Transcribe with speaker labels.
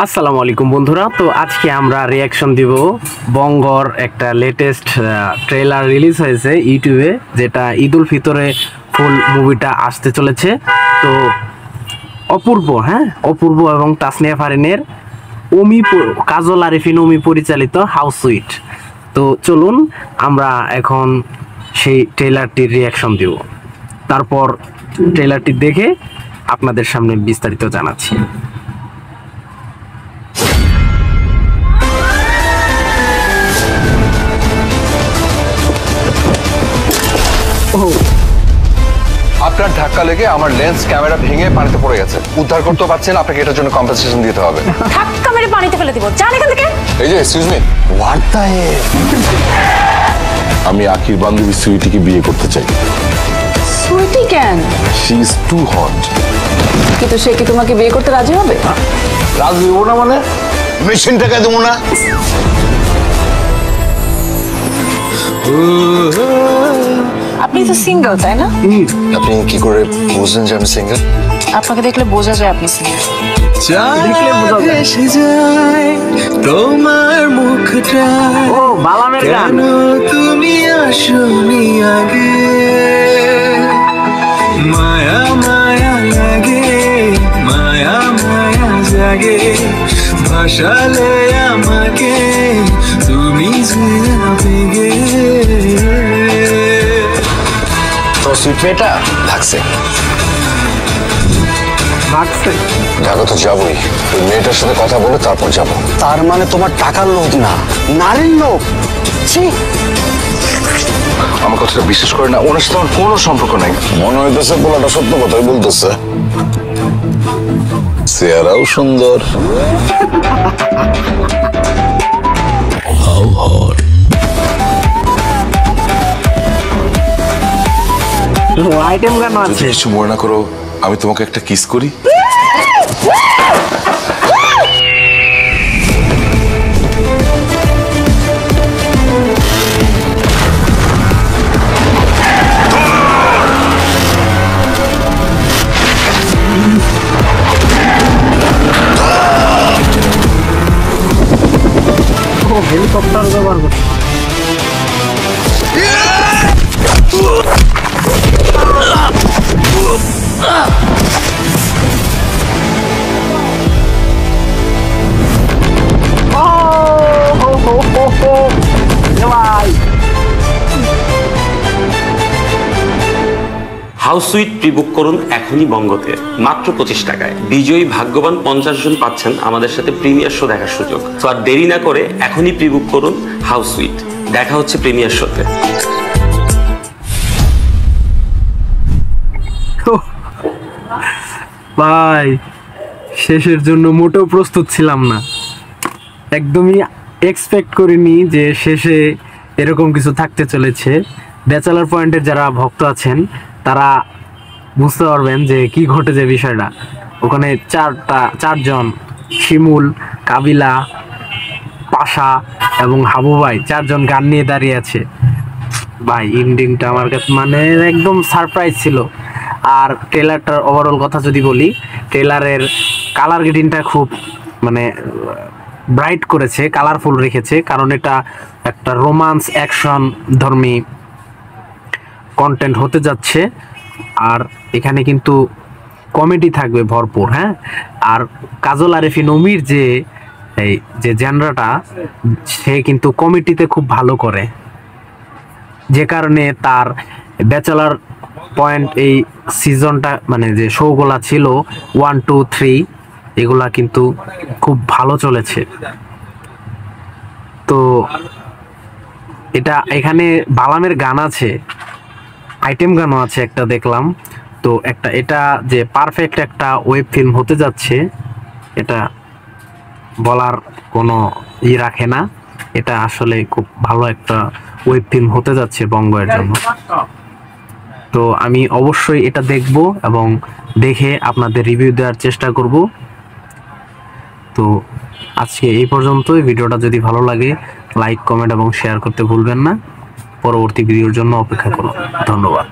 Speaker 1: আসসালামু আলাইকুম বন্ধুরা। তো আজকে আমরা রিয়াকশন দিব বঙ্গর একটা লেটেস্ট ট্রেলার রিলিজ হয়েছে ইউটিউবে, যেটা ঈদুল ফিতরে ফুল মুভিটা আসতে চলেছে। তো অপূর্ব এবং তাসনিয়া ফারিনের কাজল আরিফিন অমি পরিচালিত হাউস সুইট। তো চলুন আমরা এখন সেই ট্রেলারটির রিয়াকশন দিব, তারপর ট্রেলারটি দেখে আপনাদের সামনে বিস্তারিত জানাচ্ছি।
Speaker 2: আপনার ধাক্কা লেগে আমার লেন্স ক্যামেরা ভেঙে পানিতে পড়ে গেছে, উদ্ধার করতে পারছেন, আপনাকে এটার জন্য কম্পেনসেশন দিতে হবে।
Speaker 3: ধাক্কা মেরে পানিতে ফেলে দিব, জান এখান থেকে।
Speaker 2: এই যে excuse me, what the hell?
Speaker 4: আমি আকির বান্ধবী সুইটিকে বিয়ে করতে চাই।
Speaker 3: সুইটি কেন?
Speaker 4: She is too hot.
Speaker 3: কিন্তু সে কি তোমাকে বিয়ে করতে রাজি হবে?
Speaker 4: রাজি হবো না মানে? মেশিন টাকা দেবো না।
Speaker 3: আপনি তো সিঙ্গেল, তাই না?
Speaker 2: আপনি কি করে বুঝলেন যে আমি সিঙ্গেল?
Speaker 3: আপনাকে দেখলে বোঝা যায় আপনি সিঙ্গেল।
Speaker 5: তোমার মুখটা
Speaker 1: ও বালামের গান।
Speaker 5: তুমি আসনি আগে, মায়া মায়া লাগে, মায়া মায়া জাগে, ভাসালে আমাকে তুমি যে
Speaker 2: তো সুইট মেয়েটা থাকছে, যাবো তো যাবোই। ওই মেয়েটার সাথে কথা বলে তারপর যাবো।
Speaker 6: তার মানে তোমার টাকার লোভ না, নারীর লোভ।
Speaker 2: আমার কথাটা বিশ্বাস করে না, ওনার সাথে আমার কোনো সম্পর্ক নাই।
Speaker 4: মনে হইতেছে পোলাটা সত্য কথাই বলতেছে। চেহারাও সুন্দর।
Speaker 1: আইটেম গান আছে।
Speaker 4: কিছু মনে না করো, আমি তোমাকে একটা কিস করি।
Speaker 1: হেলিকপ্টার ব্যবহার করছে।
Speaker 7: হাউস সুইট প্রিবুক করুন এখনই বঙ্গতে মাত্র 25 টাকায়। বিজয়ী ভাগ্যবান 50 জন পাচ্ছেন আমাদের সাথে প্রিমিয়ার শো দেখার সুযোগ। তো আর দেরি না করে এখনই প্রিবুক করুন হাউস সুইট। দেখা হচ্ছে প্রিমিয়ার শোতে।
Speaker 1: ভাই, শেষের জন্য মোটেও প্রস্তুত ছিলাম না, একদমই এক্সপেক্ট করিনি যে শেষে এরকম কিছু থাকতে চলেছে। ব্যাচেলার পয়েন্টের যারা ভক্ত আছেন তারা বুঝতে পারবেন যে কি ঘটেছে বিষয়টা। ওখানে চারজন, শিমুল, কাবিলা, পাশা এবং হাবু ভাই, চারজন গান নিয়ে দাঁড়িয়ে আছে। ভাই এন্ডিংটা আমার কাছে মানে একদম সারপ্রাইজ ছিল। আর ট্রেলারটার ওভারঅল কথা যদি বলি, ট্রেলারের কালার গ্রেডিংটা খুব মানে ব্রাইট করেছে, কালারফুল রেখেছে, কারণ এটা একটা রোমান্স অ্যাকশন ধর্মী কন্টেন্ট হতে যাচ্ছে। আর এখানে কিন্তু কমেডি থাকবে ভরপুর। আর কাজল আরিফিন অমির যে জেনরাটা, সে কিন্তু কমেডিতে খুব ভালো করে, যে কারণে তার ব্যাচেলার পয়েন্ট এই সিজনটা মানে যে শোগুলা ছিল 1, 2, 3 এগুলা কিন্তু খুব ভালো চলেছে। তো এখানে বালামের গান আছে, আইটেম গানও আছে একটা দেখলাম। তো এটা যে পারফেক্ট একটা ওয়েব ফিল্ম হতে যাচ্ছে, এটা বলার কোনো রাখে না। এটা আসলে খুব ভালো একটা ওয়েব ফিল্ম হতে যাচ্ছে বঙ্গের জন্য। তো আমি অবশ্যই এটা দেখব এবং দেখে আপনাদের রিভিউ দেওয়ার চেষ্টা করব। তো আজকে এই পর্যন্তই। ভিডিওটা যদি ভালো লাগে লাইক, কমেন্ট এবং শেয়ার করতে ভুলবেন না। পরবর্তী ভিডিওর জন্য অপেক্ষা করুন। ধন্যবাদ।